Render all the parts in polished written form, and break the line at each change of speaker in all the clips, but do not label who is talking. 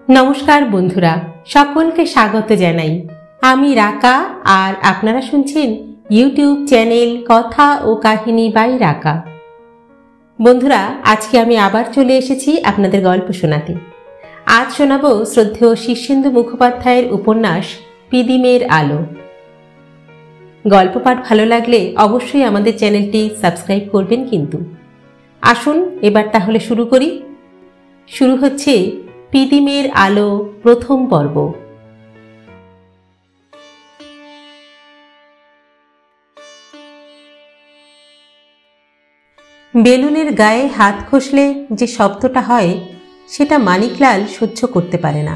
নমস্কার বন্ধুরা, সকলকে স্বাগত জানাই। আমি রাকা আর আপনারা শুনছেন ইউটিউব চ্যানেল কথা ও কাহিনী বাই রাকা। বন্ধুরা, আজকে আমি আবার চলে এসেছি আপনাদের গল্প শোনাতে। আজ শোনাবো শ্রদ্ধেয় শীর্ষেন্দু মুখোপাধ্যায়ের উপন্যাস পিদিমের আলো। গল্প পাঠ ভালো লাগলে অবশ্যই আমাদের চ্যানেলটি সাবস্ক্রাইব করবেন কিন্তু। আসুন এবার তাহলে শুরু করি। শুরু হচ্ছে পিদিমের আলো প্রথম পর্ব। বেলুনের গায়ে হাত ঘষলে যে শব্দটা হয় সেটা মানিকলাল সহ্য করতে পারে না।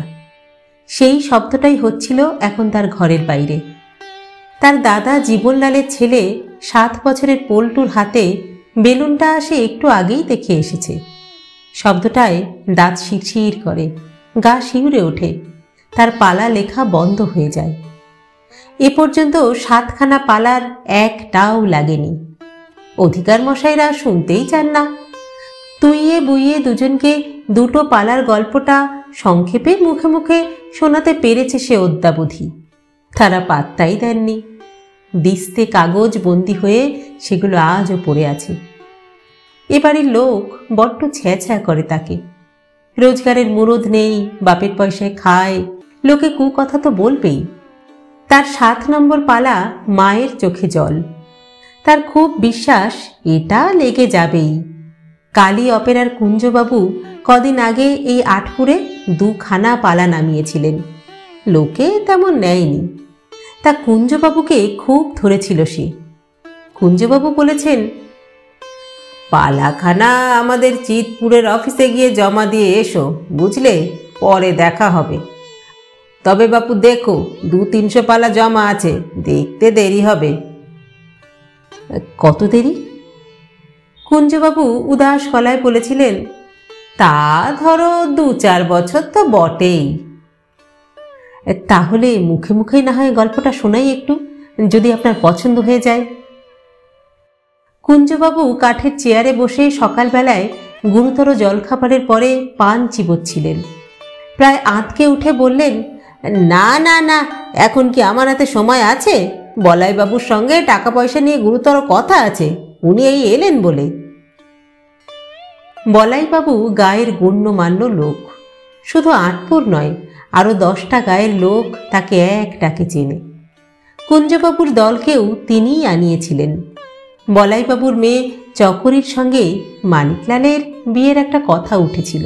সেই শব্দটাই হচ্ছিল এখন তার ঘরের বাইরে। তার দাদা জীবনলালের ছেলে 7 বছরের পল্টুর হাতে বেলুনটা সে একটু আগেই দেখে এসেছে। শব্দটায় দাঁত শিরশির করে, গা শিউরে ওঠে, তার পালা লেখা বন্ধ হয়ে যায়। এ পর্যন্ত 7খানা পালার একটাও লাগেনি। অধিকার মশাইরা শুনতেই চান না। তুইয়ে বুইয়ে দুজনকে দুটো পালার গল্পটা সংক্ষেপে মুখে মুখে শোনাতে পেরেছে সে অদ্যাবধি। তারা পাত্তাই দেননি। দিস্তে কাগজ বন্দি হয়ে সেগুলো আজও পড়ে আছে। এবারের লোক বড্ড ছ্যাঁছ্যাঁ করে তাকে। রোজগারের মুরদ নেই, বাপের পয়সায় খায়, লোকে কুকথা তো বলবেই। তার 7 নম্বর পালা মায়ের চোখে জল। তার খুব বিশ্বাস এটা লেগে যাবেই। কালী অপেরার কুঞ্জবাবু কদিন আগে এই আটপুরে 2খানা পালা নামিয়েছিলেন। লোকে তেমন নেয়নি। তা কুঞ্জবাবুকে খুব ধরেছিল সে। কুঞ্জবাবু বলেছেন, পালাখানা আমাদের চিতপুরের অফিসে গিয়ে জমা দিয়ে এসো, বুঝলে, পরে দেখা হবে। তবে বাপু দেখো, 200-300 পালা জমা আছে, দেখতে দেরি হবে। কত দেরি? কুঞ্জবাবু উদাস গলায় বলেছিলেন, তা ধরো 2-4 বছর তো বটেই। তাহলে মুখে মুখেই না হয় গল্পটা শোনাই একটু, যদি আপনার পছন্দ হয়ে যায়। কুঞ্জবাবু কাঠের চেয়ারে বসে সকালবেলায় গুরুতর জলখাবারের পরে পান চিবোচ্ছিলেন। প্রায় আঁতকে উঠে বললেন, না না না, এখন কি আমার হাতে সময় আছে? বলাইবাবুর সঙ্গে টাকা পয়সা নিয়ে গুরুতর কথা আছে, উনি এই এলেন বলে। বলাইবাবু গায়ের গণ্যমান্য লোক। শুধু আটপুর নয়, আরও 10টা গায়ের লোক তাকে এক ডাকে চেনে। কুঞ্জবাবুর দলকেও তিনিই আনিয়েছিলেন। বলাইবাবুর মেয়ে চকরির সঙ্গে মানিকলালের বিয়ের একটা কথা উঠেছিল।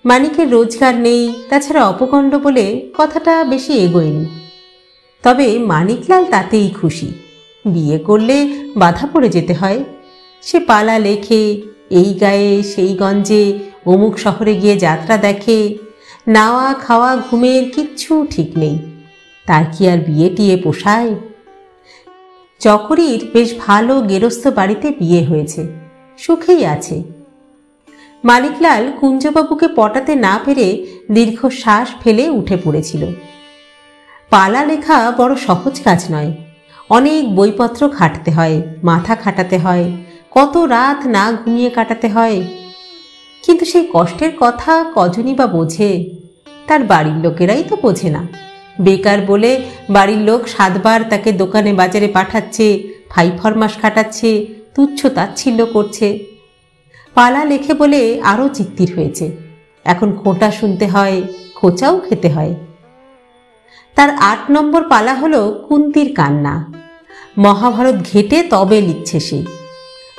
মানিকের রোজগার নেই, তাছাড়া অপকণ্ড বলে কথাটা বেশি এগোয়নি। তবে মানিকলাল তাতেই খুশি। বিয়ে করলে বাধা পড়ে যেতে হয়। সে পালা লেখে, এই গায়ে সেই গঞ্জে অমুক শহরে গিয়ে যাত্রা দেখে, নাওয়া খাওয়া ঘুমের কিচ্ছু ঠিক নেই। তার কি আর বিয়ে টিয়ে পোষায়? চকরির বেশ ভালো গেরস্থ বাড়িতে বিয়ে হয়েছে, সুখেই আছে। মানিকলাল কুঞ্জবাবুকে পটাতে না পেরে দীর্ঘশ্বাস ফেলে উঠে পড়েছিল। পালা লেখা বড় সহজ কাজ নয়। অনেক বইপত্র ঘাঁটতে হয়, মাথা খাটাতে হয়, কত রাত না ঘুমিয়ে কাটাতে হয়। কিন্তু সেই কষ্টের কথা কজনই বা বোঝে? তার বাড়ির লোকেরাই তো বোঝে না। বেকার বলে বাড়ির লোক 7 বার তাকে দোকানে বাজারে পাঠাচ্ছে, ফাই ফরমাস খাটাচ্ছে, তুচ্ছ তাচ্ছিল্য করছে। পালা লেখে বলে আরও চিত্তির হয়েছে। এখন খোঁটা শুনতে হয়, খোঁচাও খেতে হয়। তার 8 নম্বর পালা হলো কুন্তির কান্না। মহাভারত ঘেটে তবে লিখছে সে।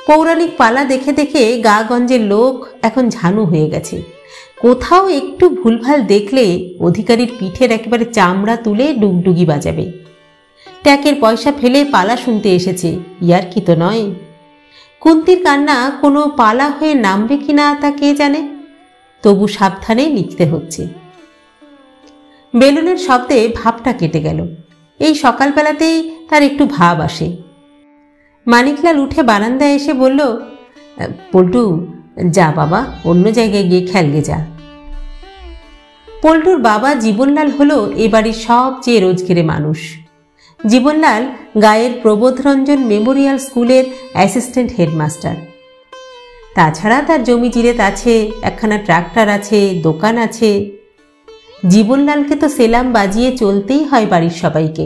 পৌরাণিক পালা দেখে দেখে গাগঞ্জের লোক এখন ঝানু হয়ে গেছে। কোথাও একটু ভুলভাল দেখলে অধিকারীর পিঠের একেবারে চামড়া তুলে ডুগডুগি বাজাবে। ট্যাকের পয়সা ফেলে পালা শুনতে এসেছে, ইয়ার কি তো নয়। কুন্তির কান্না কোনো পালা হয়ে নামবে কিনা তা কে জানে। তবু সাবধানে লিখতে হচ্ছে। বেলুনের শব্দে ভাবটা কেটে গেল। এই সকালবেলাতেই তার একটু ভাব আসে। মানিকলাল উঠে বারান্দায় এসে বলল, পল্টু, যা বাবা, অন্য জায়গায় গিয়ে খেলগে যা। পল্টুর বাবা জীবনলাল হলো এ বাড়ির সবচেয়ে রোজগেরে মানুষ। জীবনলাল গায়ের প্রবোধরঞ্জন মেমোরিয়াল স্কুলের অ্যাসিস্ট্যান্ট হেডমাস্টার। তাছাড়া তার জমি জিরেত আছে, একখানা ট্রাক্টর আছে, দোকান আছে। জীবনলালকে তো সেলাম বাজিয়ে চলতেই হয় বাড়ির সবাইকে।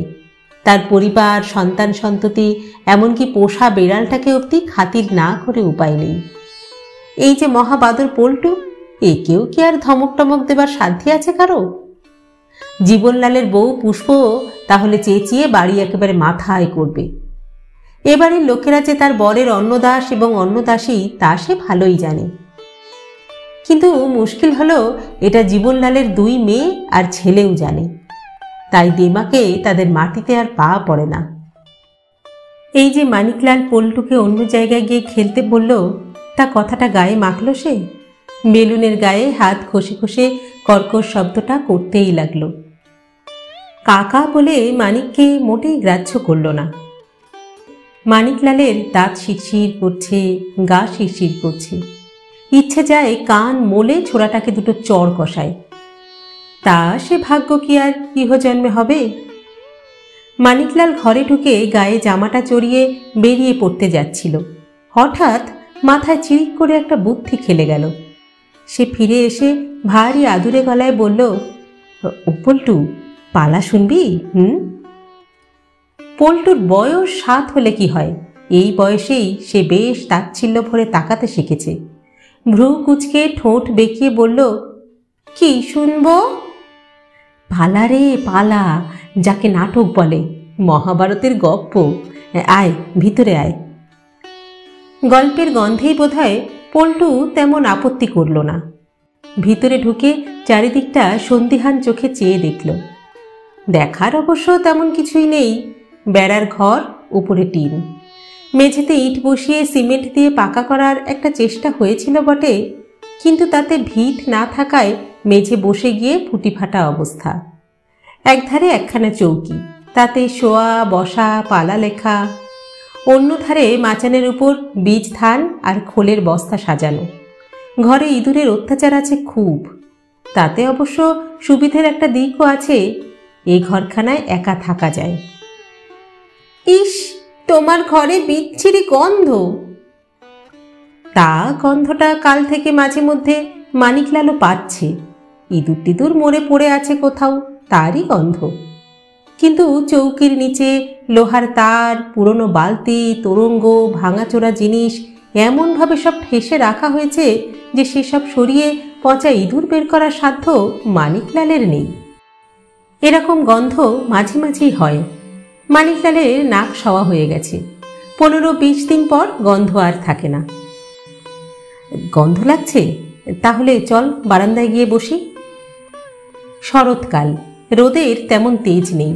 তার পরিবার, সন্তান সন্ততি, এমনকি পোষা বেড়ালটাকে অবধি খাতির না করে উপায় নেই। এই যে মহাবাদর পল্টু, একেও কি আর ধমক টমক দেবার সাধ্য আছে কারো? জীবনলালের বউ পুষ্প তাহলে চেঁচিয়ে বাড়ি একেবারে মাথায় করবে। এবারের লোকেরা যে তার বরের অন্নদাস এবং অন্নদাসী তা সে ভালোই জানে। কিন্তু মুশকিল হলো এটা জীবনলালের 2 মেয়ে আর ছেলেও জানে, তাই দেমাকে তাদের মাটিতে আর পা পড়ে না। এই যে মানিকলাল পল্টুকে অন্য জায়গায় গিয়ে খেলতে বলল, তা কথাটা গায়ে মাখল সে। বেলুনের গায়ে হাত খসে খসে কর্কশ শব্দটা করতেই লাগলো। কাকা বলে মানিককে মোটেই গ্রাহ্য করল না। মানিকলালের দাঁত শিরশির করছে, গা শিরশির করছে, ইচ্ছে যায় কান মোলে ছোড়াটাকে দুটো চড় কষায়। তা সে ভাগ্য কি আর ইহজন্মে হবে? মানিকলাল ঘরে ঢুকে গায়ে জামাটা চড়িয়ে বেরিয়ে পড়তে যাচ্ছিল, হঠাৎ মাথায় চিরিক করে একটা বুদ্ধি খেলে গেল। সে ফিরে এসে ভারী আদুরে গলায় বলল, ও পল্টু, পালা শুনবি? পল্টুর বয়স 7 হলে কি হয়, এই বয়সেই সে বেশ তাচ্ছিল্য ভরে তাকাতে শিখেছে। ভ্রু কুচকে ঠোঁট বেঁকিয়ে বলল, কি শুনবো? পালা রে পালা, যাকে নাটক বলে, মহাভারতের গপ্প। আয়, ভিতরে আয়। গল্পের গন্ধেই বোধহয় পল্টু তেমন আপত্তি করল না। ভিতরে ঢুকে চারিদিকটা সন্দিহান চোখে চেয়ে দেখল। দেখার অবশ্য তেমন কিছুই নেই। বেড়ার ঘর, উপরে টিন, মেঝেতে ইট বসিয়ে সিমেন্ট দিয়ে পাকা করার একটা চেষ্টা হয়েছিল বটে, কিন্তু তাতে ভিত না থাকায় মেঝে বসে গিয়ে ফুটি ফাটা অবস্থা। একধারে একখানা চৌকি, তাতে শোয়া বসা পালা লেখা। অন্য ধারে মাচানের উপর বীজ ধান আর খোলের বস্তা সাজানো। ঘরে ইঁদুরের অত্যাচার আছে খুব। তাতে অবশ্য সুবিধের একটা দিকও আছে, এই ঘরখানায় একা থাকা যায়। ইস, তোমার ঘরে বিচ্ছিরি গন্ধ। তা গন্ধটা কাল থেকে মাঝে মধ্যে মানিকলালও পাচ্ছে। ইঁদুর টিঁদুর মরে পড়ে আছে কোথাও, তারই গন্ধ। কিন্তু চৌকির নিচে লোহার তার, পুরনো বালতি, তোরঙ্গ, ভাঙাচোরা জিনিস এমনভাবে সব ঠেসে রাখা হয়েছে যে সেসব সরিয়ে পচা ইঁদুর বের করার সাধ্য মানিকলালের নেই। এরকম গন্ধ মাঝে মাঝেই হয়। মানিকলালের নাক সওয়া হয়ে গেছে। 15-20 দিন পর গন্ধ আর থাকে না। গন্ধ লাগছে? তাহলে চল বারান্দায় গিয়ে বসি। শরৎকাল, রোদের তেমন তেজ নেই।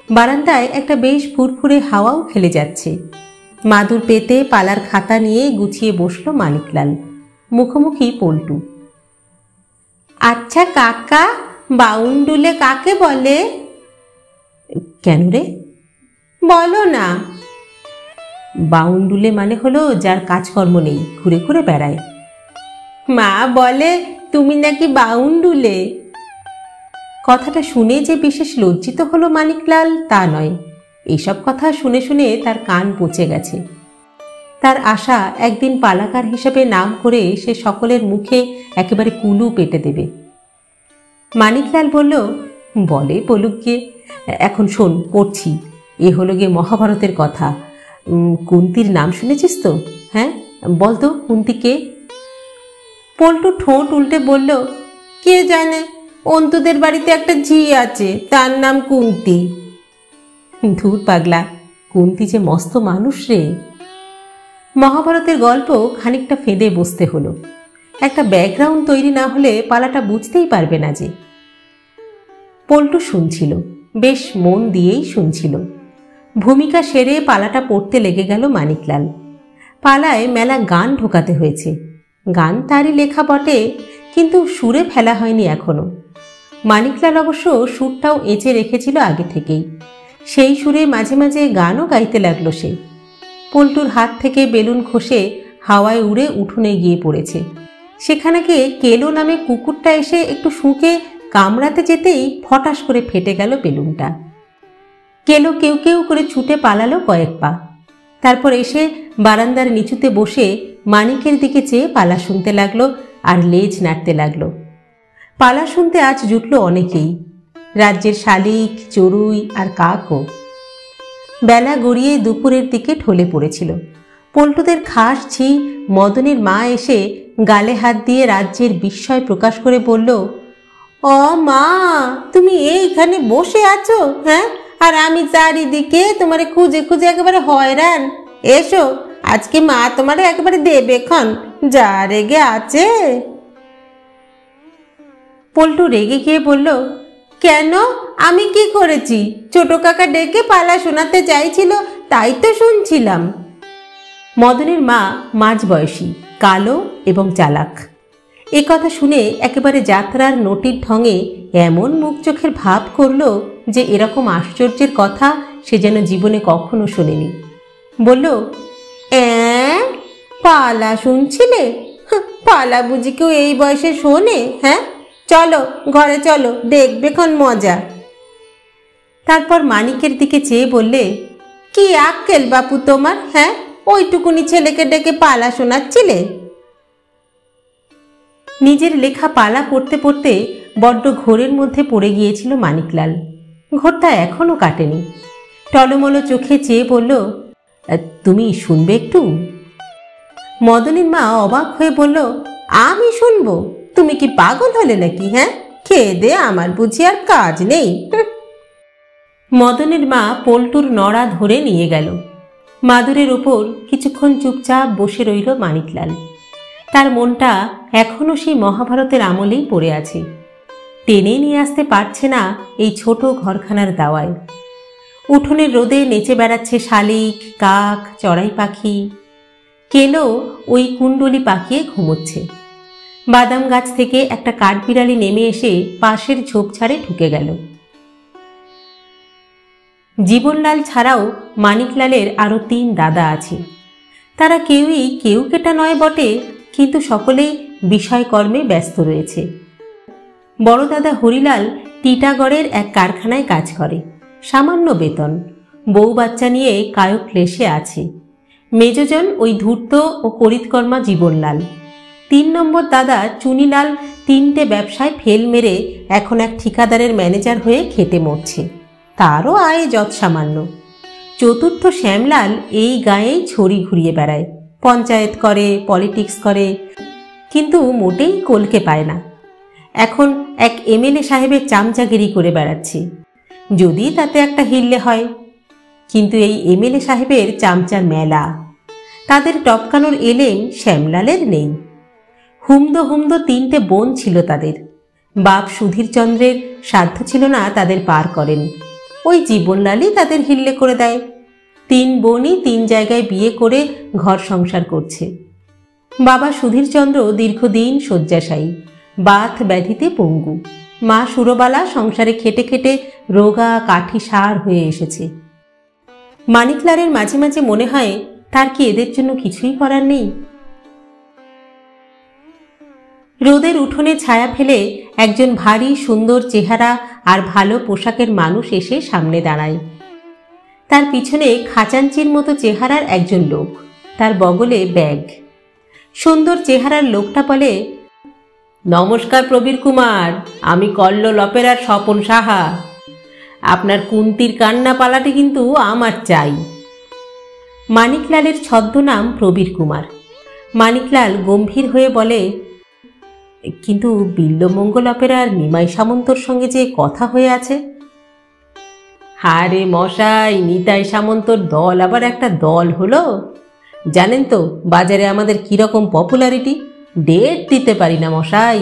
বারান্দায় একটা বেশ ফুরফুরে হাওয়াও খেলে যাচ্ছে। মাদুর পেতে পালার খাতা নিয়ে গুছিয়ে বসল মানিকলাল। মুখোমুখি পল্টু। আচ্ছা কাকা, বাউন্ডুলে কাকে বলে? কেন রে? বলো না। বাউন্ডুলে মানে হলো যার কাজকর্ম নেই, ঘুরে ঘুরে বেড়ায়। মা বলে তুমি নাকি বাউন্ডুলে। কথাটা শুনে যে বিশেষ লজ্জিত হলো মানিকলাল তা নয়, এইসব কথা শুনে শুনে তার কান পচে গেছে। তার আশা একদিন পালাকার হিসেবে নাম করে সে সকলের মুখে একেবারে কুলু পেটে দেবে। মানিকলাল বলল, বলে বলুক গিয়ে, এখন শোন পড়ছি। এ হলো গিয়ে মহাভারতের কথা। কুন্তির নাম শুনেছিস তো? হ্যাঁ, বল তো কুন্তি কে? পল্টু ঠোঁট উল্টে বলল, কে জানে, অন্তুদের বাড়িতে একটা ঝি আছে, তার নাম কুন্তি। ধুর পাগলা, কুন্তি যে মস্ত মানুষ রে। মহাভারতের গল্প খানিকটা ফেঁদে বসতে হলো। একটা ব্যাকগ্রাউন্ড তৈরি না হলে পালাটা বুঝতেই পারবে না যে। পল্টু শুনছিল, বেশ মন দিয়েই শুনছিল। ভূমিকা সেরে পালাটা পড়তে লেগে গেল মানিকলাল। পালায় মেলা গান ঢোকাতে হয়েছে। গান তারই লেখা বটে, কিন্তু সুরে ফেলা হয়নি এখনো। মানিকলাল অবশ্য সুরটাও এঁচে রেখেছিল আগে থেকেই। সেই সুরে মাঝে মাঝে গানও গাইতে লাগলো সে। পল্টুর হাত থেকে বেলুন খসে হাওয়ায় উড়ে উঠোনে গিয়ে পড়েছে। সেখানে কেলো নামে কুকুরটা এসে একটু শুঁকে কামড়াতে যেতেই ফটাস করে ফেটে গেল বেলুনটা। কেলো কেউ কেউ করে ছুটে পালালো কয়েক পা। তারপর এসে বারান্দার নিচুতে বসে মানিকের দিকে চেয়ে পালা শুনতে লাগলো আর লেজ নাড়তে লাগলো। পালা শুনতে আজ জুটল অনেকেই, রাজ্যের শালিক, চড়ুই আর কাকও। বেলা গড়িয়ে দুপুরের দিকে ঢলে পড়েছিল। পল্টুদের খাস ঝি মদনের মা এসে গালে হাত দিয়ে রাজ্যের বিস্ময় প্রকাশ করে বলল, ও মা, তুমি এইখানে বসে আছো? হ্যাঁ, আর আমি চারিদিকে তোমারে খুঁজে খুঁজে একেবারে হয়রান। এসো, আজকে মা তোমারে একেবারে দেবে খন, যা রেগে আছে। পল্টু রেগে গিয়ে বলল, কেন, আমি কি করেছি? ছোট কাকা ডেকে পালা শোনাতে চাইছিল, তাই তো শুনছিলাম। মদনের মা মাঝ বয়সী, কালো এবং চালাক। এ কথা শুনে একেবারে যাত্রার নটির ঢঙে এমন মুখ চোখের ভাব করল যে এরকম আশ্চর্যের কথা সে যেন জীবনে কখনো শোনেনি। বলল, পালা শুনছিলে? পালা বুঝি কেউ এই বয়সে শোনে? হ্যাঁ, চলো ঘরে চলো, দেখবে খন মজা। তারপর মানিকের দিকে চেয়ে বললে, কি আক্কেল বাপু তোমার? হ্যাঁ, ওইটুকুনি ছেলেকে ডেকে পালা শোনাচ্ছিলে? নিজের লেখা পালা পড়তে পড়তে বড্ড ঘোরের মধ্যে পড়ে গিয়েছিল মানিকলাল। ঘোরটা এখনো কাটেনি। টলমলো চোখে চেয়ে বলল, তুমি শুনবে একটু? মদনের মা অবাক হয়ে বলল, আমি শুনবো? তুমি কি পাগল হলে নাকি? হ্যাঁ, খেয়ে দে, আমার বুঝি আর কাজ নেই? মদনের মা পল্টুর নড়া ধরে নিয়ে গেল। মাদুরের ওপর কিছুক্ষণ চুপচাপ বসে রইল মানিকলাল। তার মনটা এখনো সেই মহাভারতের আমলেই পড়ে আছে। টেনে নিয়ে আসতে পারছে না এই ছোট ঘরখানার দাওয়ায়। উঠোনের রোদে নেচে বেড়াচ্ছে শালিক, কাক, চড়াই পাখি। কেলো ওই কুণ্ডলি পাকিয়ে ঘুমোচ্ছে। বাদাম গাছ থেকে একটা কাঠবিড়ালি নেমে এসে পাশের ঝোপঝাড়ে ঢুকে গেল। জীবনলাল ছাড়াও মানিকলালের আরো 3 দাদা আছে। তারা কেউই কেউ কেটা নয় বটে, কিন্তু সকলেই বিষয়কর্মে ব্যস্ত রয়েছে। বড় দাদা হরিলাল টিটাগড়ের এক কারখানায় কাজ করে, সামান্য বেতন। বউ বাচ্চা নিয়ে কায়ক ক্লেশে আছে। মেজজন ওই ধূর্ত ও করিতকর্মা জীবনলাল। 3 নম্বর দাদা চুনিলাল 3টে ব্যবসায় ফেল মেরে এখন এক ঠিকাদারের ম্যানেজার হয়ে খেটে মরছে, তারও আয় যৎ সামান্য। চতুর্থ শ্যামলাল এই গায়েই ছড়ি ঘুরিয়ে বেড়ায়, পঞ্চায়েত করে, পলিটিক্স করে, কিন্তু মোটেই কলকে পায় না। এখন এক এমএলএ সাহেবের চামচাগিরি করে বেড়াচ্ছে, যদি তাতে একটা হিল্লে হয়। কিন্তু এই এমএলএ সাহেবের চামচার মেলা, তাদের টপকানোর এলেম শ্যামলালের নেই। হুমদো হুমদো 3টে বোন ছিল তাদের। বাপ সুধীরচন্দ্রের সাধ্য ছিল না তাদের পার করেন, ওই জীবনলালই তাদের হিল্লে করে দেয়। 3 বোনই 3 জায়গায় বিয়ে করে ঘর সংসার করছে। বাবা সুধীরচন্দ্র দীর্ঘদিন শয্যাশায়ী, বাত ব্যাধিতে পঙ্গু। মা সুরবালা সংসারে খেটে খেটে রোগা কাঠি সার হয়ে এসেছে। মানিকলালের মাঝে মাঝে মনে হয় তার কি এদের জন্য কিছুই করার নেই। রোদের উঠোনে ছায়া ফেলে একজন ভারী সুন্দর চেহারা আর ভালো পোশাকের মানুষ এসে সামনে দাঁড়ায়। তার পিছনে খাজাঞ্চির মতো চেহারার একজন লোক, তার বগলে ব্যাগ। সুন্দর চেহারার লোকটা বলে, নমস্কার প্রবীর কুমার, আমি কল্লোল অপেরার স্বপন সাহা। আপনার কুন্তির কান্না পালাটি কিন্তু আমার চাই। মানিকলালের ছদ্মনাম প্রবীর কুমার। মানিকলাল গম্ভীর হয়ে বলে, কিন্তু বিল্বমঙ্গল অপেরার নিমাই সামন্তর সঙ্গে যে কথা হয়ে আছে। হারে মশাই, নিতাই সামন্তর দল আবার একটা দল হলো? জানেন তো বাজারে আমাদের কিরকম পপুলারিটি? ডেট দিতে পারি না মশাই।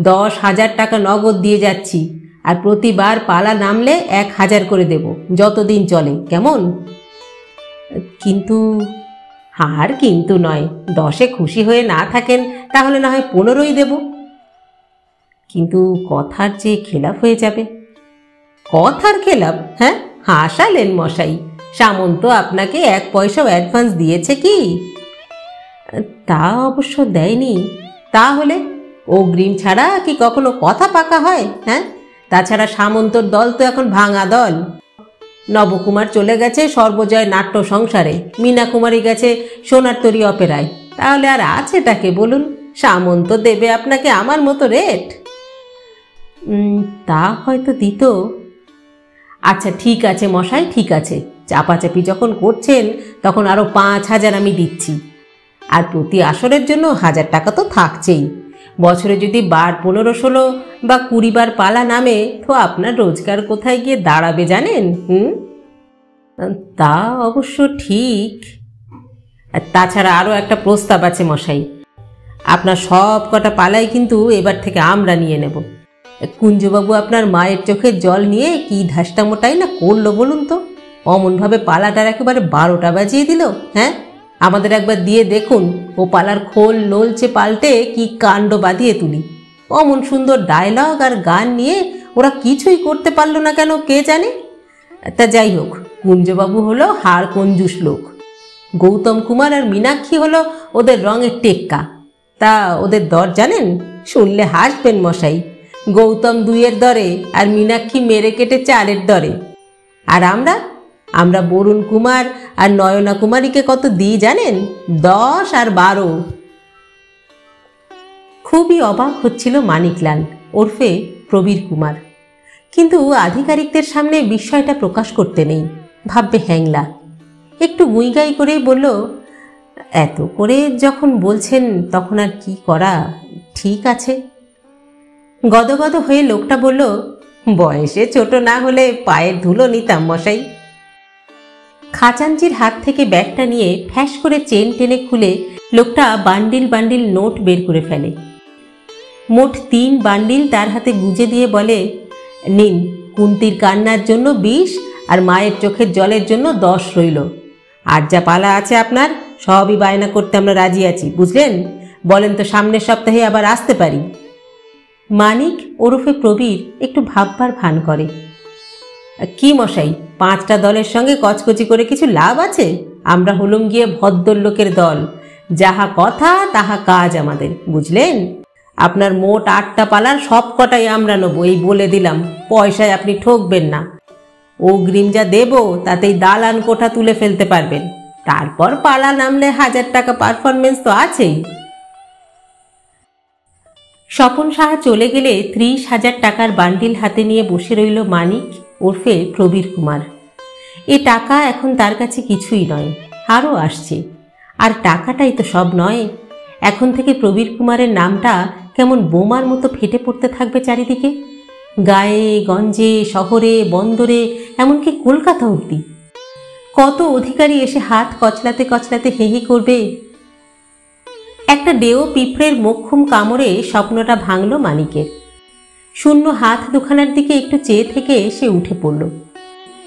10,000 টাকা নগদ দিয়ে যাচ্ছি, আর প্রতিবার পালা নামলে 1,000 করে দেব, যতদিন চলে। কেমন? কিন্তু আর কিন্তু নয়, 10-এ খুশি হয়ে না থাকেন তাহলে না হয় 15ই দেব। কিন্তু কথার যে খেলাপ হয়ে যাবে। কথার খেলাপ? হ্যাঁ, হাসালেন মশাই। সামন্ত আপনাকে 1 পয়সাও অ্যাডভান্স দিয়েছে কি? তা অবশ্য দেয়নি। তাহলে অগ্রিম ছাড়া কি কখনো কথা পাকা হয়? হ্যাঁ, তাছাড়া সামন্তর দল তো এখন ভাঙা দল। নবকুমার চলে গেছে সর্বজয় নাট্য সংসারে, মীনা কুমারী গেছে সোনার তরী অপেরায়। তাহলে আর আছেটাকে বলুন? সামন্ত দেবে আপনাকে আমার মতো রেট? তা হয়তো দিত। আচ্ছা ঠিক আছে মশাই, ঠিক আছে, চাপাচাপি যখন করছেন তখন আরও 5,000 আমি দিচ্ছি। আর প্রতি আসরের জন্য 1,000 টাকা তো থাকছেই। বছরে যদি 12, 15, 16 বা 20 বার পালা নামে তো আপনার রোজগার কোথায় গিয়ে দাঁড়াবে জানেন? তা অবশ্য ঠিক। তাছাড়া আরও একটা প্রস্তাব আছে মশাই, আপনার সব কটা পালাই কিন্তু এবার থেকে আমরা নিয়ে নেব। কুঞ্জবাবু আপনার মায়ের চোখের জল নিয়ে কি ধাস্তামোটাই না করলো বলুন তো, অমনভাবে পালাটার একেবারে 12টা বাজিয়ে দিল। হ্যাঁ, আমাদের একবার দিয়ে দেখুন ও পালার খোল নলচে পাল্টে কি কাণ্ড বাঁধিয়ে তুলি। অমন সুন্দর ডায়লগ আর গান নিয়ে ওরা কিছুই করতে পারলো না কেন কে জানে। তা যাই হোক, কুঞ্জবাবু হলো হাড় কঞ্জুস লোক, গৌতম কুমার আর মীনাক্ষী হলো ওদের রঙের টেক্কা। তা ওদের দর জানেন? শুনলে হাসবেন মশাই। গৌতম 2-এর দরে আর মীনাক্ষী মেরে কেটে 4-এর দরে। আর আমরা বরুণ কুমার আর নয়না কুমারীকে কত দিই জানেন? 10 আর 12। খুবই অবাক হচ্ছিল মানিকলাল ওরফে প্রবীর কুমার, কিন্তু আধিকারিকদের সামনে বিষয়টা প্রকাশ করতে নেই, ভাববে হ্যাংলা। একটু গুঁইগাই করেই বলল, এত করে যখন বলছেন তখন আর কি করা, ঠিক আছে। গদগদ হয়ে লোকটা বলল, বয়সে ছোট না হলে পায়ের ধুলো নিতাম মশাই। খাজাঞ্চির হাত থেকে ব্যাগটা নিয়ে ফ্যাস করে চেন টেনে খুলে লোকটা বান্ডিল বান্ডিল নোট বের করে ফেলে। মোট 3 বান্ডিল তার হাতে গুজে দিয়ে বলে, নিন, কুন্তির কান্নার জন্য 20 আর মায়ের চোখের জলের জন্য 10 রইল। আর যা পালা আছে আপনার সবই বায়না করতে আমরা রাজি আছি, বুঝলেন? বলেন তো সামনের সপ্তাহে আবার আসতে পারি? মানিক ওরফে প্রবীর একটু ভাববার ভান করে। কি মশাই, 5টা দলের সঙ্গে কচকচি করে কিছু লাভ আছে? আমরা হলুম গিয়ে ভদ্রলোকের দল, যাহা কথা তাহা কাজ আমাদের, বুঝলেন? আপনার মোট 8টা পালার সব কটাই আমরা নেব, এই বলে দিলাম। পয়সায় আপনি ঠকবেন না। অগ্রিম যা দেব তাতেই দালান কোঠা তুলে ফেলতে পারবেন। তারপর পালা নামলে 1,000 টাকা পারফরমেন্স তো আছেই। স্বপন সাহা চলে গেলে 30,000 টাকার বান্ডিল হাতে নিয়ে বসে রইল মানিক ওরফে প্রবীর কুমার। এ টাকা এখন তার কাছে কিছুই নয়, আরও আসছে। আর টাকাটাই তো সব নয়। এখন থেকে প্রবীর কুমারের নামটা কেমন বোমার মতো ফেটে পড়তে থাকবে চারিদিকে, গায়ে গঞ্জে, শহরে, বন্দরে, এমনকি কলকাতা অবধি। কত অধিকারী এসে হাত কচলাতে কচলাতে হেহে করবে। একটা ডেও পিঁপড়ের মোক্ষম কামড়ে স্বপ্নটা ভাঙল মানিকের। শূন্য হাত দুখানার দিকে একটু চেয়ে থেকে সে উঠে পড়ল।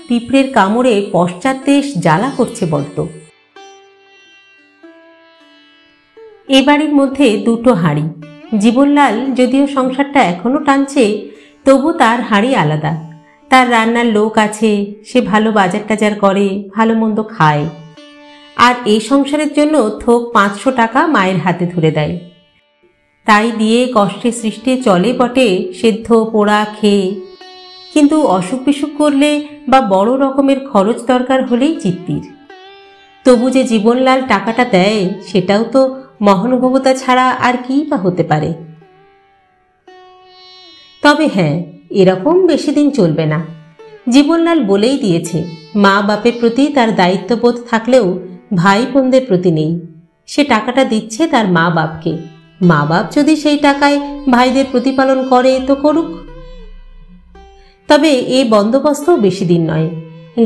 পিঁপড়ের কামড়ে পশ্চাৎ দেশ জ্বালা করছে বড্ড। এ বাড়ির মধ্যে 2টো হাঁড়ি। জীবনলাল যদিও সংসারটা এখনো টানছে, তবু তার হাঁড়ি আলাদা। তার রান্নার লোক আছে, সে ভালো বাজার টাজার করে, ভালো মন্দ খায়। আর এই সংসারের জন্য থোক 500 টাকা মায়ের হাতে ধরে দেয়। তাই দিয়ে কষ্টে সৃষ্টে চলে বটে, সেদ্ধ পোড়া খেয়ে। কিন্তু অসুখ বিসুখ করলে বা বড় রকমের খরচ দরকার হলেই চিত্তির। তবু যে জীবনলাল টাকাটা দেয় সেটাও তো মহানুভবতা ছাড়া আর কি বা হতে পারে। তবে হ্যাঁ, এরকম বেশি দিন চলবে না। জীবনলাল বলেই দিয়েছে, মা বাপের প্রতি তার দায়িত্ববোধ থাকলেও ভাই বোনদের প্রতি নেই। সে টাকাটা দিচ্ছে তার মা বাপকে। মা বাপ যদি সেই টাকায় ভাইদের প্রতিপালন করে তো করুক। তবে এই বন্দোবস্ত বেশি দিন নয়।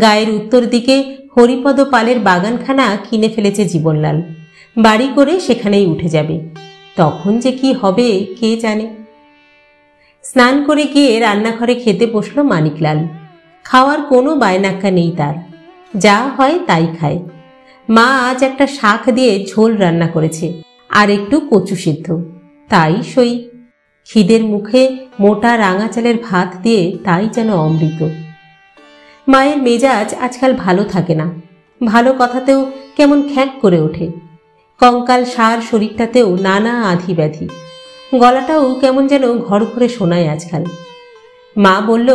গায়ের উত্তর দিকে হরিপদ পালের বাগানখানা কিনে ফেলেছে জীবনলাল। বাড়ি করে সেখানেই উঠে যাবে। তখন যে কি হবে কে জানে। স্নান করে গিয়ে রান্নাঘরে খেতে বসল মানিকলাল। খাওয়ার কোনো বায়নাক্কা নেই তার, যা হয় তাই খায়। মা আজ একটা শাক দিয়ে ঝোল রান্না করেছে আর একটু কচু সিদ্ধ, তাই সই। খিদের মুখে মোটা রাঙা চালের ভাত দিয়ে তাই যেন অমৃত। মায়ের মেজাজ আজকাল ভালো থাকে না। ভালো কথাতেও কেমন খ্যাঁক করে ওঠে। কঙ্কাল সার শরীরটাতেও নানা আধি ব্যাধি। গলাটাও কেমন যেন ঘর ঘরে শোনায় আজকাল। মা বলল,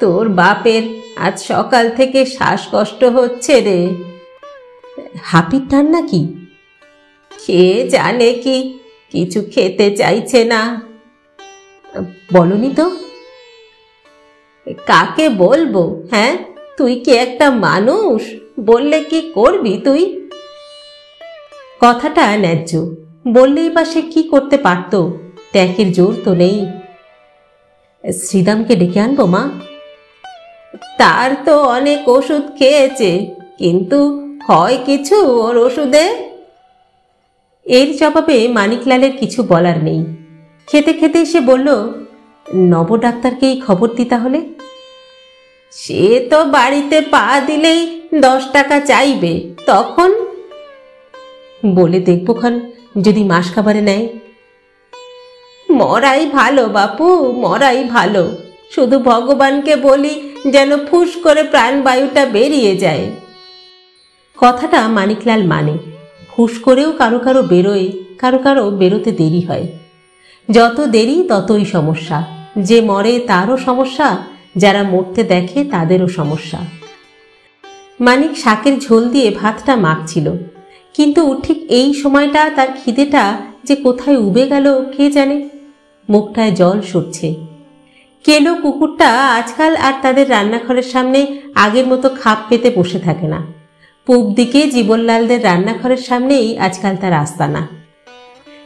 তোর বাপের আজ সকাল থেকে শ্বাসকষ্ট হচ্ছে রে। হাঁপির টান নাকি? কে জানে কি, কিছু খেতে চাইছে না। বলনি তো? কাকে বলবো? হ্যাঁ, তুই কি একটা মানুষ? বললে কি করবি তুই? কথাটা ন্যায্য, বললেই বা সে কি করতে পারত? ট্যাঁকের জোর তো নেই। শ্রীদামকে ডেকে আনবো মা? তার তো অনেক ওষুধ খেয়েছে, কিন্তু হয় কিছু ওর ওষুধে? এর জবাবে মানিকলালের কিছু বলার নেই। খেতে খেতে সে বলল, নব ডাক্তারকেই খবর দি তাহলে। সে তো বাড়িতে পা দিলেই 10 টাকা চাইবে, তখন? বলে দেখবখান যদি মাস খাবারে নেয়। মরাই ভালো বাপু, মরাই ভালো। শুধু ভগবানকে বলি যেন ফুস করে প্রাণবায়ুটা বেরিয়ে যায়। কথাটা মানিকলাল মানে। ফুস করেও কারো কারো বেরোয়, কারো কারো বেরোতে দেরি হয়। যত দেরি ততই সমস্যা। যে মরে তারও সমস্যা, যারা মরতে দেখে তাদেরও সমস্যা। মানিক শাকের ঝোল দিয়ে ভাতটা মাখছিল, কিন্তু ঠিক এই সময়টা তার খিদেটা যে কোথায় উবে গেল কে জানে। মুখটায় জল সরছে। কেলো কুকুরটা আজকাল আর তাদের রান্নাঘরের সামনে আগের মতো খাপ পেতে বসে থাকে না। পূব দিকে জীবনলালদের রান্নাঘরের সামনেই আজকাল তার আস্তানা।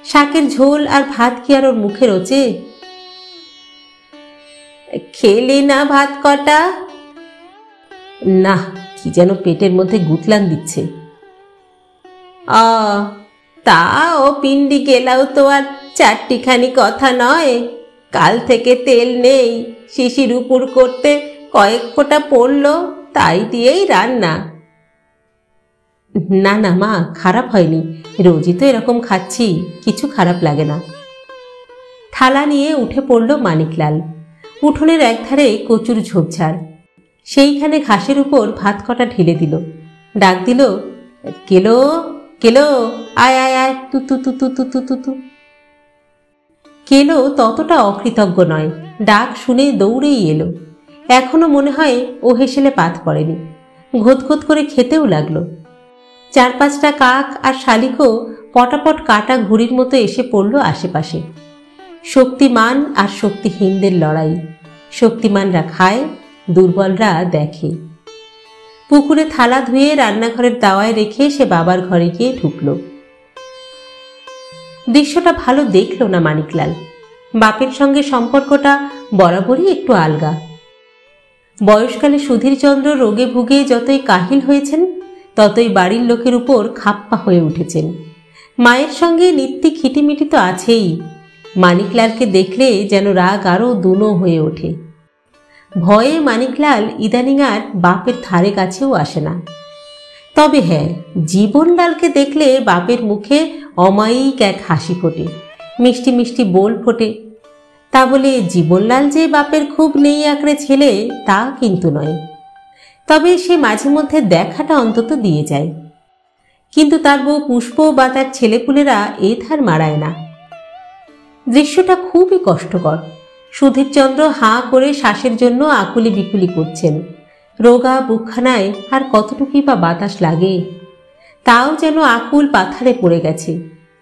শাকের ঝোল আর ভাত কি আর ওর মুখে রোচে? খেলি না ভাত কটা? না, কি যেন পেটের মধ্যে গুতলান দিচ্ছে। তা ও পিন্ডি গেলাও তো আর 4টিখানি কথা নয়। কাল থেকে তেল নেই, শিশির উপর করতে কয়েক ফোঁটা পড়ল, তাই দিয়েই রান্না। না না মা, খারাপ হয়নি, রোজই তো এরকম খাচ্ছি, কিছু খারাপ লাগে না। থালা নিয়ে উঠে পড়ল মানিকলাল। উঠোনের একধারে কচুর ঝোপঝাড়, সেইখানে ঘাসের উপর ভাত কটা ঢেলে দিল। ডাক দিল, কেলো কেলো, আয় আয় আয়, তু তু তু তু তু তু তু। কেলো ততটা অকৃতজ্ঞ নয়, ডাক শুনে দৌড়েই এলো। এখনো মনে হয় ও হেসেলে পাত পড়েনি। ঘোত করে খেতেও লাগলো। 4-5টা কাক আর শালিকও পটাপট কাটা ঘুড়ির মতো এসে পড়ল আশেপাশে। শক্তিমান আর শক্তিহীনদের লড়াই। শক্তিমানরা খায়, দুর্বলরা দেখে। পুকুরে থালা ধুয়ে রান্নাঘরের দাওয়ায় রেখে সে বাবার ঘরে গিয়ে ঢুকল। দৃশ্যটা ভালো দেখল না মানিকলাল। বাপের সঙ্গে সম্পর্কটা বরাবরই একটু আলগা। বয়সকালে সুধীরচন্দ্র রোগে ভুগে যতই কাহিল হয়েছেন, ততই বাড়ির লোকের উপর খাপ্পা হয়ে উঠেছেন। মায়ের সঙ্গে নিত্যি খিটিমিটি তো আছেই। মানিকলালকে দেখলে যেন রাগ আরও দুনো হয়ে ওঠে। ভয়ে মানিকলাল ইদানিং আর বাপের ধারে কাছেও আসে না। তবে হ্যাঁ, জীবনলালকে দেখলে বাপের মুখে অমায়িক এক হাসি ফোটে, মিষ্টি মিষ্টি বোল ফোটে। তা বলে জীবনলাল যে বাপের খুব নেই আঁকড়ে ছেলে, তা কিন্তু নয়। তবে সে মাঝে মধ্যে দেখাটা অন্তত দিয়ে যায়। কিন্তু তার বউ পুষ্প বা তার ছেলেপুলেরা এ ধার মারায় না। দৃশ্যটা খুবই কষ্টকর। সুধীরচন্দ্র হাঁ করে শ্বাসের জন্য আকুলি বিকুলি করছেন। রোগা বুকখানায় আর কতটুকুই বা বাতাস লাগে, তাও যেন আকুল পাথারে পড়ে গেছে।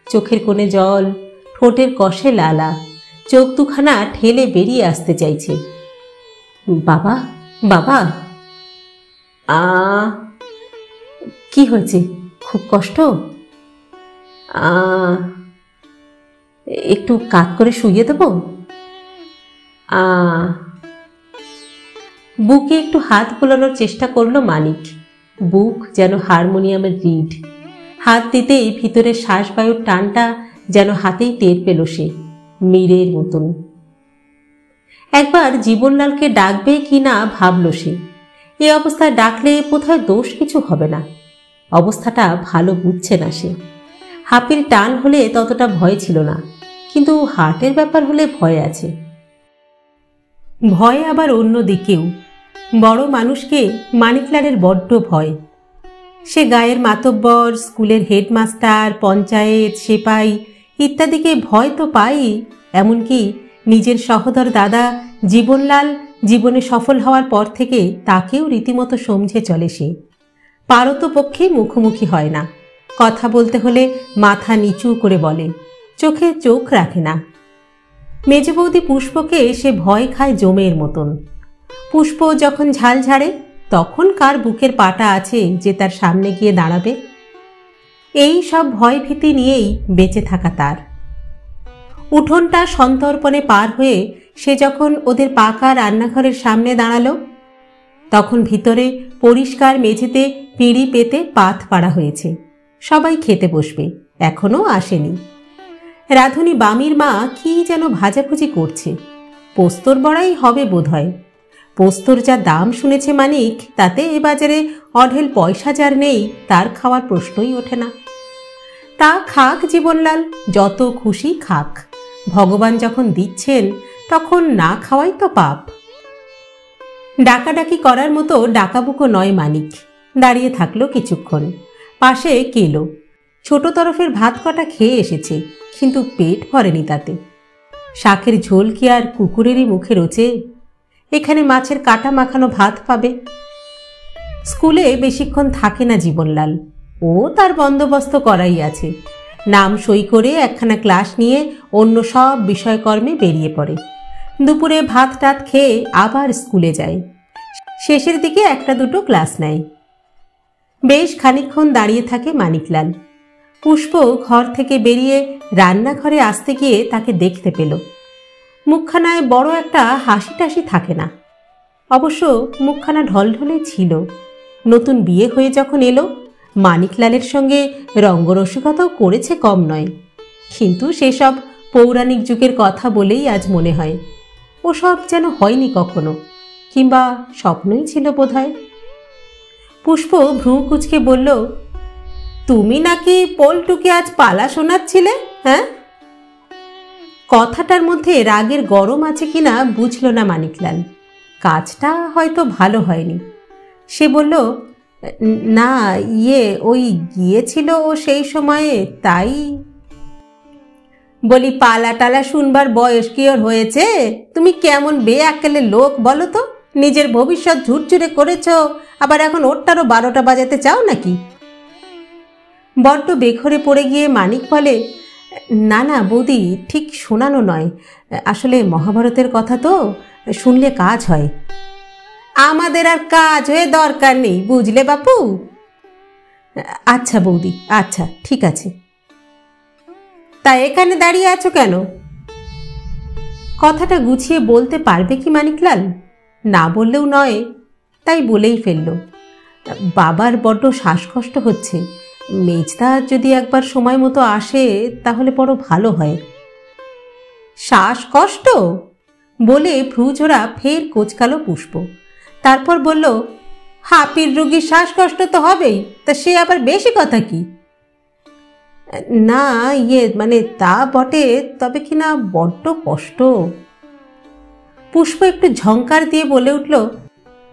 চোখের কোণে জল, ঠোঁটের কষে লালা, চোখ দুখানা ঠেলে বেরিয়ে আসতে চাইছে। বাবা বাবা। কি হয়েছে? খুব কষ্ট? একটু কাত করে শুইয়ে দেব? বুকে একটু হাত বোলানোর চেষ্টা করলো মানিক। বুক যেন হারমোনিয়ামের রিড। হাত দিতেই ভিতরের শ্বাসবায়ুর টানটা যেন হাতেই টের পেল সে, মীরের মতন। একবার জীবনলালকে ডাকবে কি না ভাবল সে। এই অবস্থায় ডাকলে বোধহয় দোষ কিছু হবে না। অবস্থাটা ভালো বুঝছে না সে। হাপির টান হলে ততটা ভয় ছিল না, কিন্তু হার্টের ব্যাপার হলে ভয় আছে। ভয় আবার অন্য দিকেও। বড় মানুষকে মানিকলালের বড্ড ভয়। সে গায়ের মাতব্বর, স্কুলের হেডমাস্টার, পঞ্চায়েত, সেপাই ইত্যাদিকে ভয় তো পাই, এমনকি নিজের সহোদর দাদা জীবনলাল জীবনে সফল হওয়ার পর থেকে তাকেও রীতিমতো সমঝে চলে সে। পারতপক্ষে মুখোমুখি হয় না। কথা বলতে হলে মাথা নিচু করে বলে, চোখে চোখ রাখে না। মেজ বৌদি পুষ্পকে সে ভয় খায় জমের মতন। পুষ্প যখন ঝাল ঝাড়ে তখন কার বুকের পাটা আছে যে তার সামনে গিয়ে দাঁড়াবে? এই সব ভয় ভীতি নিয়েই বেঁচে থাকা তার। উঠোনটা সন্তর্পণে পার হয়ে সে যখন ওদের পাকা রান্নাঘরের সামনে দাঁড়ালো, তখন ভিতরে পরিষ্কার মেঝেতে পিঁড়ি পেতে পাত পাড়া হয়েছে। সবাই খেতে বসবে, এখনো আসেনি। রাধুনি বামির মা কি যেন ভাজাভুজি করছে, পোস্তর বড়াই হবে বোধহয়। পোস্তর যা দাম শুনেছে মানিক, তাতে এ বাজারে অঢেল পয়সা যার নেই তার খাওয়ার প্রশ্নই ওঠে না। তা খাক জীবনলাল, যত খুশি খাক। ভগবান যখন দিচ্ছেন তখন না খাওয়াই তো পাপ। ডাকাডাকি করার মতো ডাকাবুকো নয় মানিক। দাঁড়িয়ে থাকলো কিছুক্ষণ। পাশে কেলো ছোট তরফের ভাত কটা খেয়ে এসেছে, কিন্তু পেট ভরেনি তাতে। শাকের ঝোল কি আর কুকুরেরই মুখে রোচে? এখানে মাছের কাটা মাখানো ভাত পাবে। স্কুলে বেশিক্ষণ থাকে না জীবনলাল, ও তার বন্দোবস্ত করাই আছে। নাম সই করে একখানা ক্লাস নিয়ে অন্য সব বিষয়কর্মে বেরিয়ে পড়ে। দুপুরে ভাত টাত খেয়ে আবার স্কুলে যায়। শেষের দিকে একটা দুটো ক্লাস নেয়। বেশ খানিকক্ষণ দাঁড়িয়ে থাকে মানিকলাল। পুষ্প ঘর থেকে বেরিয়ে রান্নাঘরে আসতে গিয়ে তাকে দেখতে পেল। মুখখানায় বড় একটা হাসি টাসি থাকে না। অবশ্য মুখখানা ঢলঢলে ছিল। নতুন বিয়ে হয়ে যখন এলো, মানিকলালের সঙ্গে রঙ্গরসিকতাও করেছে কম নয়, কিন্তু সেসব পৌরাণিক যুগের কথা বলেই আজ মনে হয়। ওসব যেন হয়নি কখনো, কিংবা স্বপ্নই ছিল বোধহয়। পুষ্প ভ্রু কুঁচকে বলল, তুমি নাকি পল্টুকে আজ পালা শোনাচ্ছিলে? হ্যাঁ? কথাটার মধ্যে রাগের গরম আছে কিনা বুঝল না মানিকলাল। কাজটা হয়তো ভালো হয়নি। সে বলল, না ওই গিয়েছিল ও সেই সময়ে, তাই। বলি, পালা টালা শুনবার বয়স কি ওর হয়েছে? তুমি কেমন বেআক্কেলে লোক বলো তো? নিজের ভবিষ্যৎ ঝুরঝুরে করেছ, আবার এখন ওরটারও 12টা বাজাতে চাও নাকি? বড্ড বেঘরে পড়ে গিয়ে মানিক বলে, না না বৌদি, ঠিক শোনানো নয়, আসলে মহাভারতের কথা তো, শুনলে কাজ হয়। আমাদের আর কাজ হয়ে দরকার নেই, বুঝলে বাপু? আচ্ছা বৌদি, আচ্ছা ঠিক আছে। তা এখানে দাঁড়িয়ে আছো কেন? কথাটা গুছিয়ে বলতে পারবে কি মানিকলাল? না বললেও নয়, তাই বলেই ফেলল। বাবার বড্ড শ্বাসকষ্ট হচ্ছে, মেজদা যদি একবার সময় মতো আসে তাহলে বড় ভালো হয়। শ্বাসকষ্ট বলে ভ্রুজোড়া ফের কোচকালো পুষ্প। তারপর বলল, হাঁপির রোগীর শ্বাসকষ্ট তো হবেই, তা সে আবার বেশি কথা কি? না মানে তা বটে, তবে কিনা বড্ড কষ্ট। পুষ্প একটু ঝংকার দিয়ে বলে উঠল,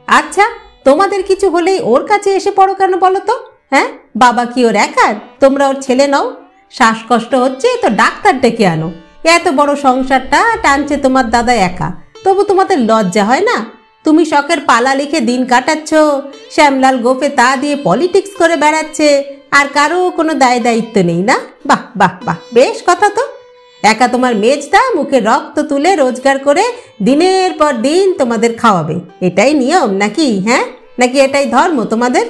আচ্ছা তোমাদের কিছু হলেই ওর কাছে এসে পড়ো কেন বলো তো? হ্যাঁ, বাবা কি ওর একার? তোমরা ওর ছেলে নও? শ্বাসকষ্ট হচ্ছে তো ডাক্তার ডেকে আনো। এত বড় সংসারটা টানছে তোমার দাদা একা, তবু তোমাদের লজ্জা হয় না? তুমি শখের পালা লিখে দিন কাটাচ্ছ, শ্যামলাল গোপে তা দিয়ে পলিটিক্স করে বেড়াচ্ছে, আর কারো কোনো দায় দায়িত্ব নেই না? বাহ বাহ বাহ, বেশ কথা তো। একা তোমার মেজদা মুখে রক্ত তুলে রোজগার করে দিনের পর দিন তোমাদের খাওয়াবে, এটাই নিয়ম নাকি? হ্যাঁ, নাকি এটাই ধর্ম তোমাদের?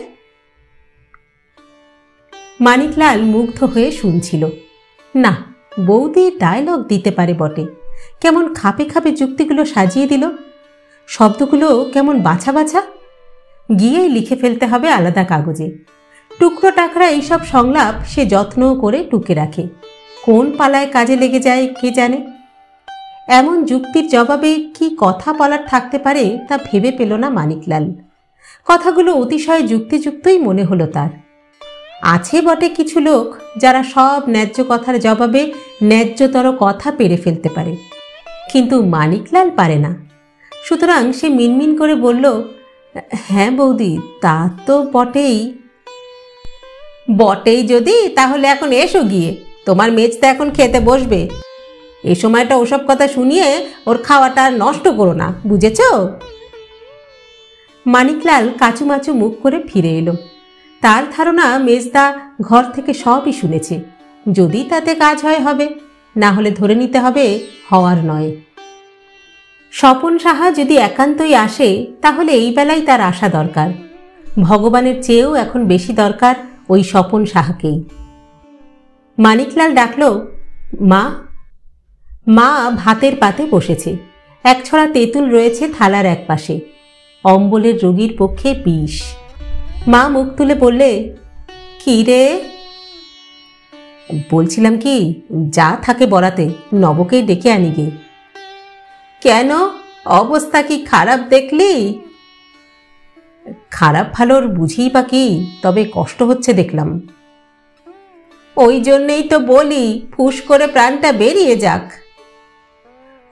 মানিকলাল মুগ্ধ হয়ে শুনছিল। না, বৌদি ডায়লগ দিতে পারে বটে। কেমন খাপে খাপে যুক্তিগুলো সাজিয়ে দিল। শব্দগুলো কেমন বাছা বাছা। গিয়েই লিখে ফেলতে হবে আলাদা কাগজে। টুকরো টাকরা এইসব সংলাপ সে যত্ন করে টুকে রাখে। কোন পালায় কাজে লেগে যায় কে জানে। এমন যুক্তির জবাবে কি কথা বলার থাকতে পারে তা ভেবে পেল না মানিকলাল। কথাগুলো অতিশয় যুক্তিযুক্তই মনে হলো তার। আছে বটে কিছু লোক যারা সব ন্যায্য কথার জবাবে ন্যায্যতর কথা পেরে ফেলতে পারে, কিন্তু মানিকলাল পারে না। সুতরাং সে মিনমিন করে বলল, হ্যাঁ বৌদি, তা তো বটেই। বটেই যদি, তাহলে এখন এসো গিয়ে। তোমার মেজটা এখন খেতে বসবে। এ সময়টা ওসব কথা শুনিয়ে ওর খাওয়াটা নষ্ট করো না, বুঝেছ? মানিকলাল কাচুমাচু মুখ করে ফিরে এলো। তার ধারণা মেজদা ঘর থেকে সবই শুনেছে, যদি তাতে কাজ হয় হবে। না হলে ধরে নিতে হবে হওয়ার নয়। স্বপন সাহা যদি একান্তই আসে তাহলে এই বেলায় তার আসা দরকার। ভগবানের চেয়েও এখন বেশি দরকার ওই স্বপন সাহাকেই। মানিকলাল ডাকল, মা। মা ভাতের পাতে বসেছে। এক ছড়া তেঁতুল রয়েছে থালার এক পাশে। অম্বলের রোগীর পক্ষে বিষ। মা মুখ তুলে বললে, কি রে? বলছিলাম কি, যা থাকে বরাতে নবকেই ডেকে আনি গে। কেন, অবস্থা কি খারাপ দেখলি? খারাপ ভালোর বুঝিই বা কি, তবে কষ্ট হচ্ছে দেখলাম। ওই জন্যেই তো বলি ফুস করে প্রাণটা বেরিয়ে যাক।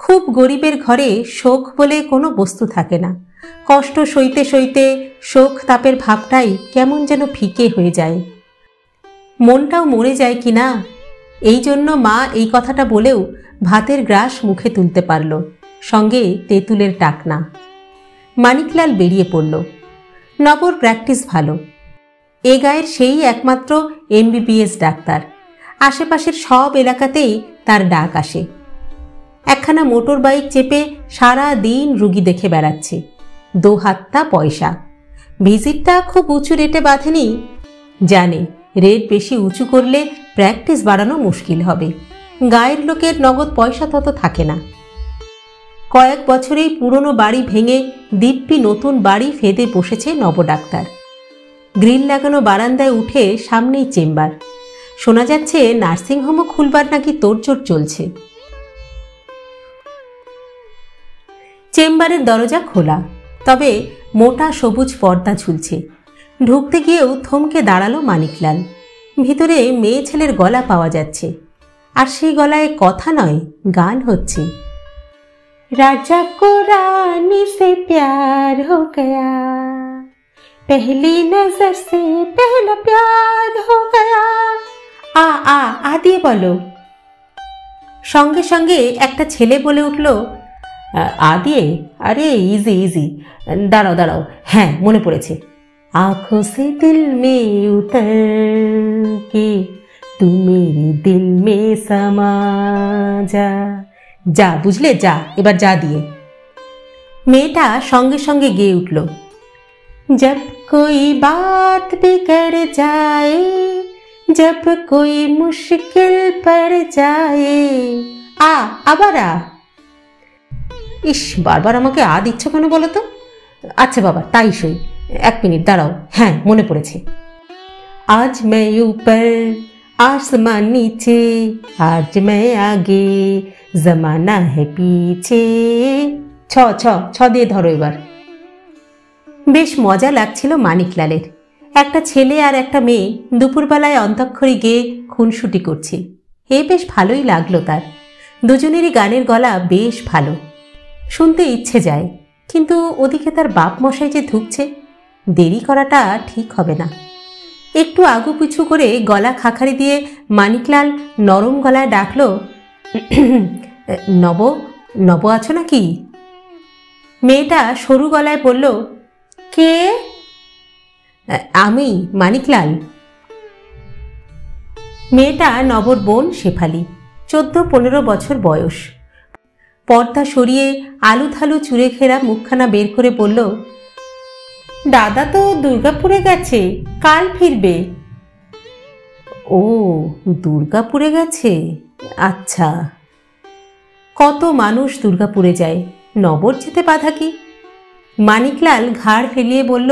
খুব গরিবের ঘরে শোক বলে কোনো বস্তু থাকে না। কষ্ট সইতে সইতে শোক তাপের ভাবটাই কেমন যেন ফিকে হয়ে যায়, মনটাও মরে যায় কি না। এই জন্য মা এই কথাটা বলেও ভাতের গ্রাস মুখে তুলতে পারল, সঙ্গে তেঁতুলের টাকনা। মানিকলাল বেরিয়ে পড়ল। নবর প্র্যাকটিস ভালো। এ গায়ের সেই একমাত্র MBBS ডাক্তার। আশেপাশের সব এলাকাতেই তার ডাক আসে। একখানা মোটর বাইক চেপে সারা দিন রুগী দেখে বেড়াচ্ছে। 2 হাত্তা পয়সা। ভিজিটটা খুব উঁচু রেটে বাঁধেনি। জানে রেট বেশি উঁচু করলে প্র্যাকটিস বাড়ানো মুশকিল হবে। গায়ের লোকের নগদ পয়সা তত থাকে না। কয়েক বছরেই পুরনো বাড়ি ভেঙে দিব্যি নতুন বাড়ি ফেদে বসেছে নবডাক্তার। গ্রিল লাগানো বারান্দায় উঠে সামনেই চেম্বার। শোনা যাচ্ছে নার্সিংহোমও খুলবার নাকি তোড়জোড় চলছে। চেম্বারের দরজা খোলা, তবে মোটা সবুজ পর্দা ঝুলছে। ঢুকতে গিয়েও থমকে দাঁড়ালো মানিকলাল। ভিতরে মেয়ে ছেলের গলা পাওয়া যাচ্ছে, আর সেই গলায় কথা নয়, গান হচ্ছে। রাজা কো রানী সে প্যার হো গয়া, পহলি নজর সে পহলা প্যার হো গয়া। আ আ আ দিয়ে বলো। সঙ্গে সঙ্গে একটা ছেলে বলে উঠল, আ দিয়ে? আরে ইজি ইজি, দাঁড়াও দাঁড়াও, হ্যাঁ মনে পড়েছে। आंखों से दिल में उतर के तू मेरे दिल में समा जा। যা বুঝলে, যা এবার যা দিয়ে। মেয়েটা সঙ্গে সঙ্গে গেয়ে উঠল, जब कोई बात बिगड़ जाए, जब कोई मुश्किल पड़ जाए। आ আবার আ। ইস, বারবার আমাকে আ দিচ্ছ কেন বলো তো? আচ্ছা বাবা, তাই সই। 1 মিনিট দাঁড়াও, হ্যাঁ মনে পড়েছে। আজ मैं ऊपर आसमान नीचे, आज मैं आगे जमाना है पीछे। ছ ছ ছ দিয়ে ধরো এবার। বেশ মজা লাগছিল মানিকলালের। একটা ছেলে আর একটা মেয়ে দুপুরবেলায় অন্তঃক্ষরী গেয়ে খুনসুটি করছে। এ বেশ ভালোই লাগলো তার। দুজনেরই গানের গলা বেশ ভালো, শুনতে ইচ্ছে যায়। কিন্তু ওদিকে তার বাপ মশাই যে ঢুকছে, দেরি করাটা ঠিক হবে না। একটু আগু পিছু করে গলা খাখারি দিয়ে মানিকলাল নরম গলায় ডাকল, নব, নব আছো নাকি? মেয়েটা সরু গলায় বলল, কে? আমি, মানিকলাল। মেয়েটা নবর বোন শেফালি, 14-15 বছর বয়স। পর্দা সরিয়ে আলু থালু চুরে ঘেরা মুখখানা বের করে বলল, দাদা তো দুর্গাপুরে গেছে, কাল ফিরবে। ও, দুর্গাপুরে গেছে, আচ্ছা। কত মানুষ দুর্গাপুরে যায়, নবর যেতে বাধা কি? মানিকলাল ঘাড় ফেলিয়ে বলল,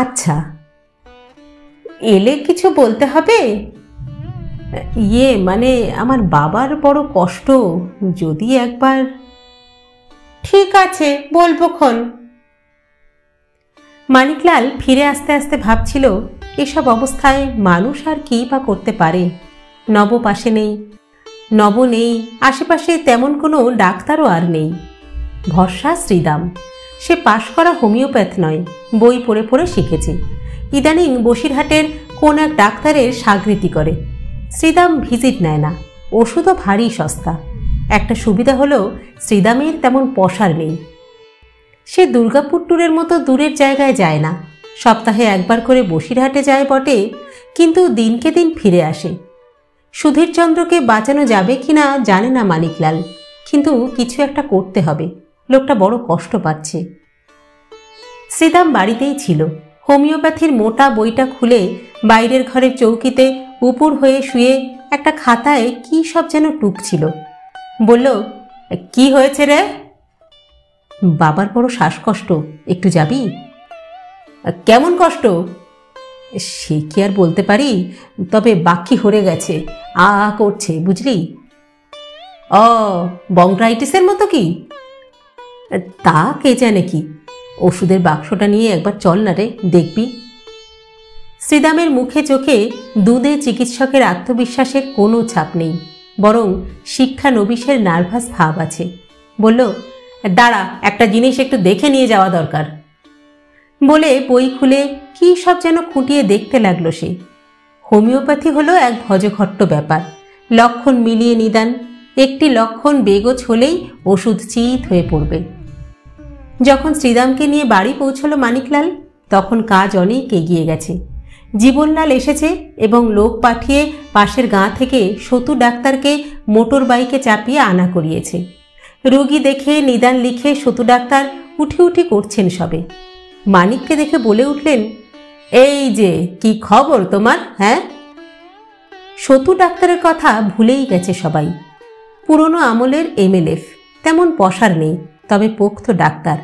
আচ্ছা। এলে কিছু বলতে হবে? ইয়ে মানে আমার বাবার বড় কষ্ট, যদি একবার। ঠিক আছে, বলবো খন। মানিকলাল ফিরে আসতে আসতে ভাবছিল, এসব অবস্থায় মানুষ আর কি বা করতে পারে। নব পাশে নেই, নব নেই, আশেপাশে তেমন কোনো ডাক্তারও আর নেই। ভরসা শ্রীদাম। সে পাশ করা হোমিওপ্যাথ নয়, বই পড়ে পড়ে শিখেছে। ইদানিং বসিরহাটের কোন এক ডাক্তারের সাগরিতি করে। শ্রীদাম ভিজিট নেয় না, ওষুধও ভারী সস্তা। একটা সুবিধা হলো শ্রীদামের তেমন পসার নেই। সে দুর্গাপুর ট্যুরের মতো দূরের জায়গায় যায় না। সপ্তাহে একবার করে বসিরহাটে যায় বটে, কিন্তু দিনকে দিন ফিরে আসে। সুধীরচন্দ্রকে বাঁচানো যাবে কিনা জানে না মানিকলাল, কিন্তু কিছু একটা করতে হবে, লোকটা বড় কষ্ট পাচ্ছে। শ্রীদাম বাড়িতেই ছিল। হোমিওপ্যাথির মোটা বইটা খুলে বাইরের ঘরের চৌকিতে উপুর হয়ে শুয়ে একটা খাতায় কি সব যেন টুকছিল। বলল, কি হয়েছে রে? বাবার বড় শ্বাসকষ্ট, একটু যাবি? কেমন কষ্ট? সে কি আর বলতে পারি, তবে বাকি হরে গেছে, আ করছে, বুঝলি? ও, বংক্রাইটিসের মতো কি? তা কে জানে কি। ওষুধের বাক্সটা নিয়ে একবার চল না রে, দেখবি। শ্রীদামের মুখে চোখে দুধে চিকিৎসকের আত্মবিশ্বাসের কোনো ছাপ নেই, বরং শিক্ষানবিশের নার্ভাস ভাব আছে। বলল, দাঁড়া, একটা জিনিস একটু দেখে নিয়ে যাওয়া দরকার। বলে বই খুলে কি সব যেন খুঁটিয়ে দেখতে লাগলো সে। হোমিওপ্যাথি হলো এক ভজঘট্ট ব্যাপার, লক্ষণ মিলিয়ে নিদান। একটি লক্ষণ বেগোছ হলেই ওষুধ চিত হয়ে পড়বে। যখন শ্রীদামকে নিয়ে বাড়ি পৌঁছল মানিকলাল, তখন কাজ অনেক এগিয়ে গেছে। জীবনলাল এসেছে এবং লোক পাঠিয়ে পাশের গাঁ থেকে সতু ডাক্তারকে মোটর বাইকে চাপিয়ে আনা করিয়েছে। রোগী দেখে নিদান লিখে সতু ডাক্তার উঠি উঠি করছেন সবে। মানিককে দেখে বলে উঠলেন, এই যে কি খবর তোমার? হ্যাঁ? সতু ডাক্তারের কথা ভুলেই গেছে সবাই। পুরনো আমলের MLF, তেমন পসার নেই, তবে পোক্ত ডাক্তার।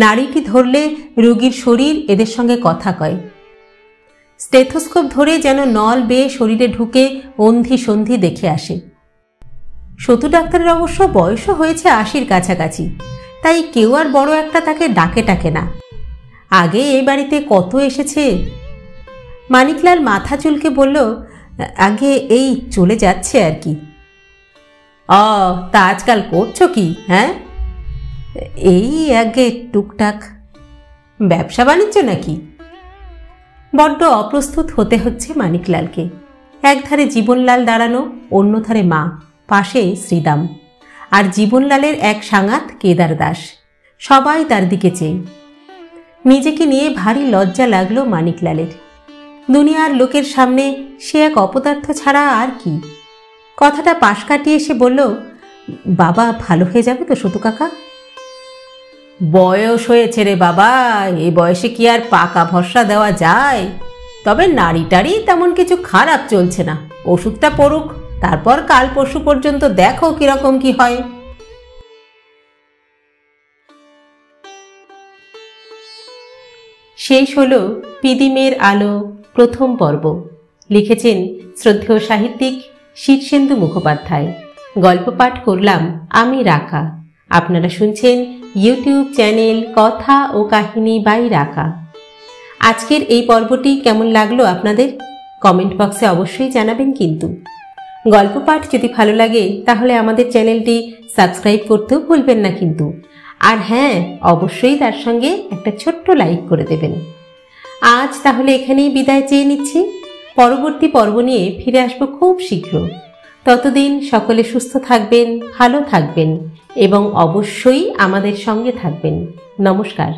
নাড়িটি ধরলে রোগীর শরীর এদের সঙ্গে কথা কয়। স্টেথোস্কোপ ধরে যেন নল বেয়ে শরীরে ঢুকে অন্ধি সন্ধি দেখে আসে। সতু ডাক্তারের অবশ্য বয়সও হয়েছে 80-র কাছাকাছি, তাই কেউ আর বড় একটা তাকে ডাকে টাকে না। আগে এই বাড়িতে কত এসেছে। মানিকলাল মাথা চুলকে বলল, আগে এই চলে যাচ্ছে আর কি। তা আজকাল করছো কি? হ্যাঁ, এই আগে টুকটাক। ব্যবসা বাণিজ্য নাকি? বড্ড অপ্রস্তুত হতে হচ্ছে মানিকলালকে। একধারে জীবনলাল দাঁড়ানো, অন্যধারে মা, পাশে শ্রীদাম, আর জীবনলালের এক সাঙাত কেদার দাস। সবাই তার দিকে চেয়ে। নিজেকে নিয়ে ভারী লজ্জা লাগলো মানিকলালের। দুনিয়ার লোকের সামনে সে এক অপদার্থ ছাড়া আর কি। কথাটা পাশ কাটিয়ে সে বলল, বাবা ভালো হয়ে যাবে তো সতু কাকা? বয়স হয়েছে রে বাবা, এই বয়সে কি আর পাকা ভরসা দেওয়া যায়? তবে নাড়িটারি তেমন কিছু খারাপ চলছে না। ওষুধটা পড়ুক, তারপর কাল পরশু পর্যন্ত দেখো কিরকম কি হয়। শেষ হলো পিদিমের আলো প্রথম পর্ব। লিখেছেন শ্রদ্ধেয় সাহিত্যিক শীর্ষেন্দু মুখোপাধ্যায়। গল্প পাঠ করলাম আমি রাকা। আপনারা শুনছেন ইউটিউব চ্যানেল কথা ও কাহিনী বাই রাকা। আজকের এই পর্বটি কেমন লাগলো আপনাদের কমেন্ট বক্সে অবশ্যই জানাবেন। কিন্তু গল্প পাঠ যদি ভালো লাগে তাহলে আমাদের চ্যানেলটি সাবস্ক্রাইব করতেও ভুলবেন না কিন্তু। আর হ্যাঁ, অবশ্যই তার সঙ্গে একটা ছোট্ট লাইক করে দেবেন। আজ তাহলে এখানেই বিদায় চেয়ে নিচ্ছি। পরবর্তী পর্ব নিয়ে ফিরে আসবো খুব শীঘ্র। ততদিন সকলে সুস্থ থাকবেন, ভালো থাকবেন এবং অবশ্যই আমাদের সঙ্গে থাকবেন। নমস্কার।